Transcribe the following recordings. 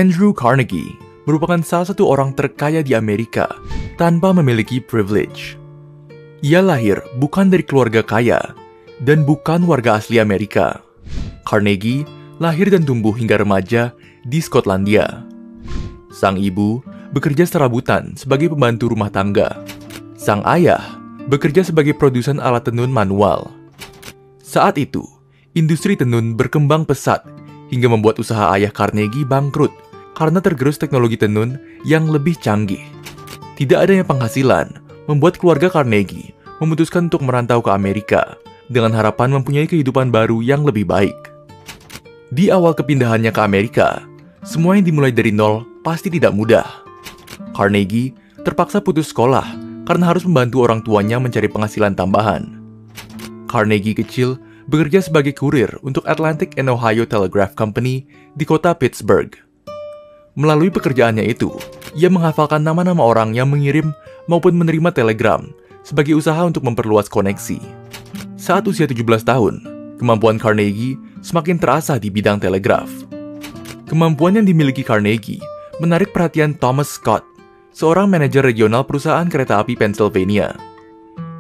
Andrew Carnegie merupakan salah satu orang terkaya di Amerika tanpa memiliki privilege. Ia lahir bukan dari keluarga kaya dan bukan warga asli Amerika. Carnegie lahir dan tumbuh hingga remaja di Skotlandia. Sang ibu bekerja serabutan sebagai pembantu rumah tangga. Sang ayah bekerja sebagai produsen alat tenun manual. Saat itu, industri tenun berkembang pesat hingga membuat usaha ayah Carnegie bangkrut karena tergerus teknologi tenun yang lebih canggih. Tidak adanya penghasilan membuat keluarga Carnegie memutuskan untuk merantau ke Amerika dengan harapan mempunyai kehidupan baru yang lebih baik. Di awal kepindahannya ke Amerika, semua yang dimulai dari nol pasti tidak mudah. Carnegie terpaksa putus sekolah karena harus membantu orang tuanya mencari penghasilan tambahan. Carnegie kecil bekerja sebagai kurir untuk Atlantic and Ohio Telegraph Company di kota Pittsburgh. Melalui pekerjaannya itu, ia menghafalkan nama-nama orang yang mengirim maupun menerima telegram sebagai usaha untuk memperluas koneksi. Saat usia 17 tahun, kemampuan Carnegie semakin terasa di bidang telegraf. Kemampuan yang dimiliki Carnegie menarik perhatian Thomas Scott, seorang manajer regional perusahaan kereta api Pennsylvania.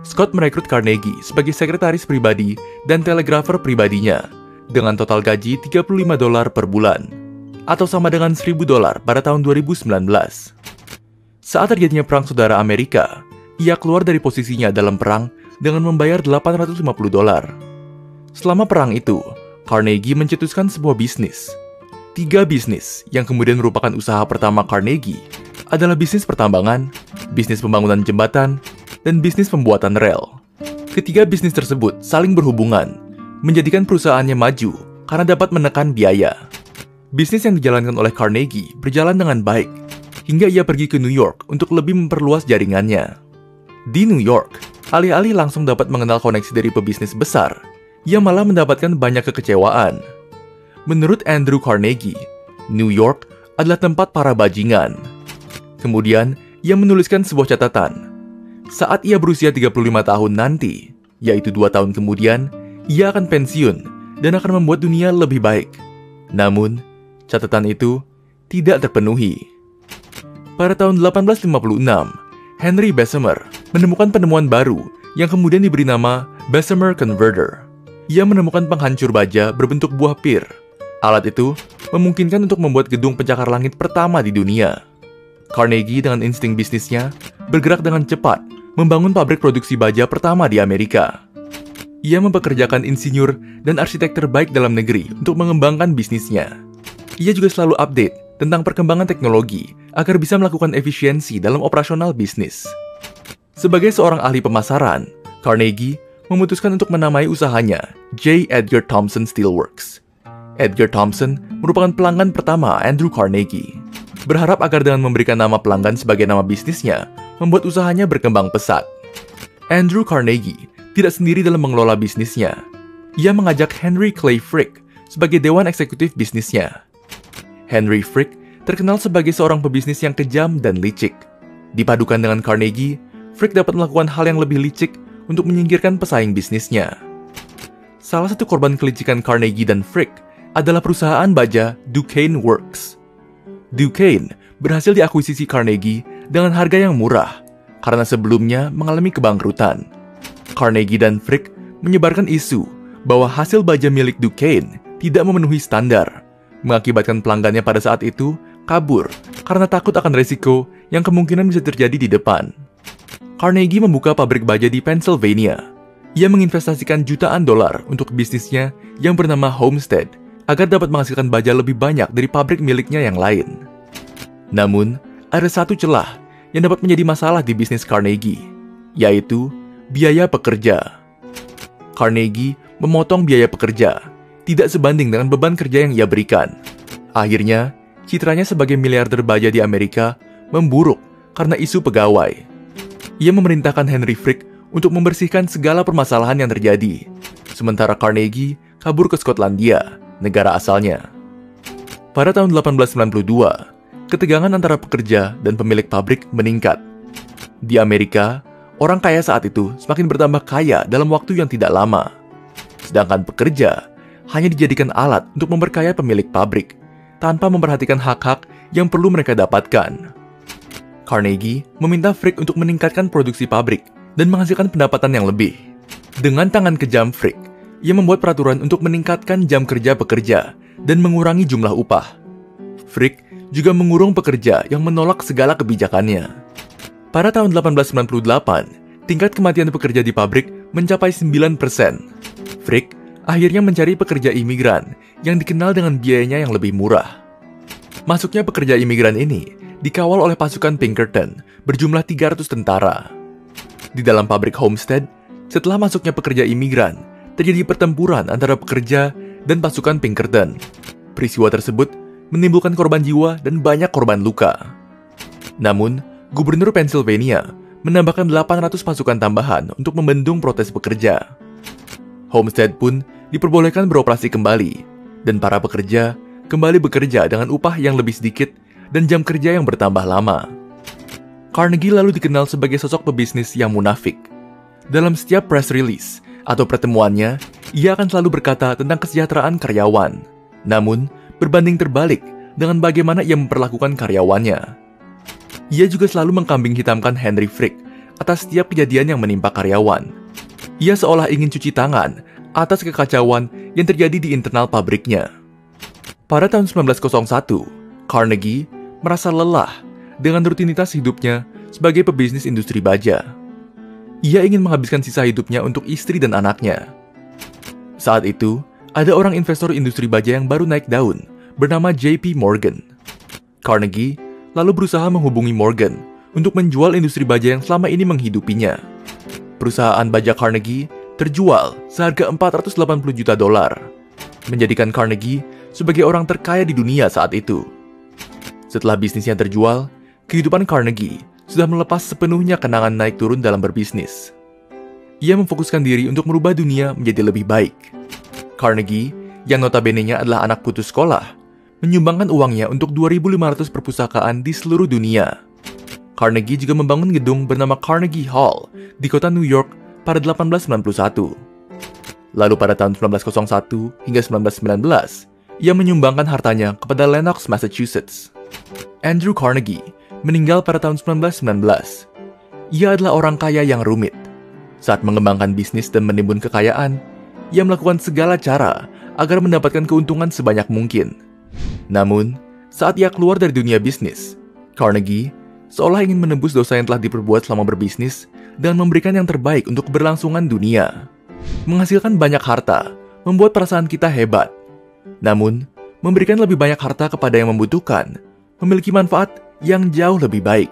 Scott merekrut Carnegie sebagai sekretaris pribadi dan telegrafer pribadinya dengan total gaji $35 per bulan, atau sama dengan $1.000 pada tahun 2019. Saat terjadinya Perang Saudara Amerika, ia keluar dari posisinya dalam perang dengan membayar $850. Selama perang itu, Carnegie mencetuskan sebuah bisnis. 3 bisnis yang kemudian merupakan usaha pertama Carnegie adalah bisnis pertambangan, bisnis pembangunan jembatan, dan bisnis pembuatan rel. Ketiga bisnis tersebut saling berhubungan, menjadikan perusahaannya maju karena dapat menekan biaya. Bisnis yang dijalankan oleh Carnegie berjalan dengan baik, hingga ia pergi ke New York untuk lebih memperluas jaringannya. Di New York, alih-alih langsung dapat mengenal koneksi dari pebisnis besar, ia malah mendapatkan banyak kekecewaan. Menurut Andrew Carnegie, New York adalah tempat para bajingan. Kemudian, ia menuliskan sebuah catatan. Saat ia berusia 35 tahun nanti, yaitu 2 tahun kemudian, ia akan pensiun dan akan membuat dunia lebih baik. Namun, catatan itu tidak terpenuhi. Pada tahun 1856, Henry Bessemer menemukan penemuan baru yang kemudian diberi nama Bessemer Converter. Ia menemukan penghancur baja berbentuk buah pir. Alat itu memungkinkan untuk membuat gedung pencakar langit pertama di dunia. Carnegie dengan insting bisnisnya bergerak dengan cepat membangun pabrik produksi baja pertama di Amerika. Ia mempekerjakan insinyur dan arsitek terbaik dalam negeri untuk mengembangkan bisnisnya. Ia juga selalu update tentang perkembangan teknologi agar bisa melakukan efisiensi dalam operasional bisnis. Sebagai seorang ahli pemasaran, Carnegie memutuskan untuk menamai usahanya J. Edgar Thomson Steelworks. Edgar Thomson merupakan pelanggan pertama Andrew Carnegie. Berharap agar dengan memberikan nama pelanggan sebagai nama bisnisnya, membuat usahanya berkembang pesat. Andrew Carnegie tidak sendiri dalam mengelola bisnisnya. Ia mengajak Henry Clay Frick sebagai dewan eksekutif bisnisnya. Henry Frick terkenal sebagai seorang pebisnis yang kejam dan licik. Dipadukan dengan Carnegie, Frick dapat melakukan hal yang lebih licik untuk menyingkirkan pesaing bisnisnya. Salah satu korban kelicikan Carnegie dan Frick adalah perusahaan baja Duquesne Works. Duquesne berhasil diakuisisi Carnegie dengan harga yang murah karena sebelumnya mengalami kebangkrutan. Carnegie dan Frick menyebarkan isu bahwa hasil baja milik Duquesne tidak memenuhi standar, mengakibatkan pelanggannya pada saat itu kabur karena takut akan resiko yang kemungkinan bisa terjadi di depan. Carnegie membuka pabrik baja di Pennsylvania. Ia menginvestasikan jutaan dolar untuk bisnisnya yang bernama Homestead agar dapat menghasilkan baja lebih banyak dari pabrik miliknya yang lain. Namun, ada satu celah yang dapat menjadi masalah di bisnis Carnegie, yaitu biaya pekerja. Carnegie memotong biaya pekerja, tidak sebanding dengan beban kerja yang ia berikan. Akhirnya, citranya sebagai miliarder baja di Amerika memburuk karena isu pegawai. Ia memerintahkan Henry Frick untuk membersihkan segala permasalahan yang terjadi, sementara Carnegie kabur ke Skotlandia, negara asalnya. Pada tahun 1892, ketegangan antara pekerja dan pemilik pabrik meningkat. Di Amerika, orang kaya saat itu semakin bertambah kaya dalam waktu yang tidak lama. Sedangkan pekerja hanya dijadikan alat untuk memperkaya pemilik pabrik, tanpa memperhatikan hak-hak yang perlu mereka dapatkan. Carnegie meminta Frick untuk meningkatkan produksi pabrik dan menghasilkan pendapatan yang lebih. Dengan tangan kejam Frick, ia membuat peraturan untuk meningkatkan jam kerja pekerja dan mengurangi jumlah upah. Frick juga mengurung pekerja yang menolak segala kebijakannya. Pada tahun 1898, tingkat kematian pekerja di pabrik mencapai 9%. Frick akhirnya mencari pekerja imigran yang dikenal dengan biayanya yang lebih murah. Masuknya pekerja imigran ini dikawal oleh pasukan Pinkerton berjumlah 300 tentara. Di dalam pabrik Homestead, setelah masuknya pekerja imigran, terjadi pertempuran antara pekerja dan pasukan Pinkerton. Peristiwa tersebut menimbulkan korban jiwa dan banyak korban luka. Namun, Gubernur Pennsylvania menambahkan 800 pasukan tambahan untuk membendung protes pekerja. Homestead pun diperbolehkan beroperasi kembali, dan para pekerja kembali bekerja dengan upah yang lebih sedikit dan jam kerja yang bertambah lama. Carnegie lalu dikenal sebagai sosok pebisnis yang munafik. Dalam setiap press release atau pertemuannya, ia akan selalu berkata tentang kesejahteraan karyawan. Namun, berbanding terbalik dengan bagaimana ia memperlakukan karyawannya. Ia juga selalu mengkambing hitamkan Henry Frick atas setiap kejadian yang menimpa karyawan. Ia seolah ingin cuci tangan atas kekacauan yang terjadi di internal pabriknya. Pada tahun 1901, Carnegie merasa lelah dengan rutinitas hidupnya sebagai pebisnis industri baja. Ia ingin menghabiskan sisa hidupnya untuk istri dan anaknya. Saat itu, ada orang investor industri baja yang baru naik daun, bernama J.P. Morgan. Carnegie lalu berusaha menghubungi Morgan untuk menjual industri baja yang selama ini menghidupinya. Perusahaan baja Carnegie terjual seharga $480 juta, menjadikan Carnegie sebagai orang terkaya di dunia saat itu. Setelah bisnisnya terjual, kehidupan Carnegie sudah melepas sepenuhnya kenangan naik turun dalam berbisnis. Ia memfokuskan diri untuk merubah dunia menjadi lebih baik. Carnegie, yang notabene-nya adalah anak putus sekolah, menyumbangkan uangnya untuk 2.500 perpustakaan di seluruh dunia. Carnegie juga membangun gedung bernama Carnegie Hall di kota New York pada 1891. Lalu pada tahun 1901 hingga 1919, ia menyumbangkan hartanya kepada Lenox, Massachusetts. Andrew Carnegie meninggal pada tahun 1919. Ia adalah orang kaya yang rumit. Saat mengembangkan bisnis dan menimbun kekayaan, ia melakukan segala cara agar mendapatkan keuntungan sebanyak mungkin. Namun, saat ia keluar dari dunia bisnis, Carnegie seolah ingin menebus dosa yang telah diperbuat selama berbisnis dan memberikan yang terbaik untuk keberlangsungan dunia. Menghasilkan banyak harta membuat perasaan kita hebat. Namun, memberikan lebih banyak harta kepada yang membutuhkan memiliki manfaat yang jauh lebih baik.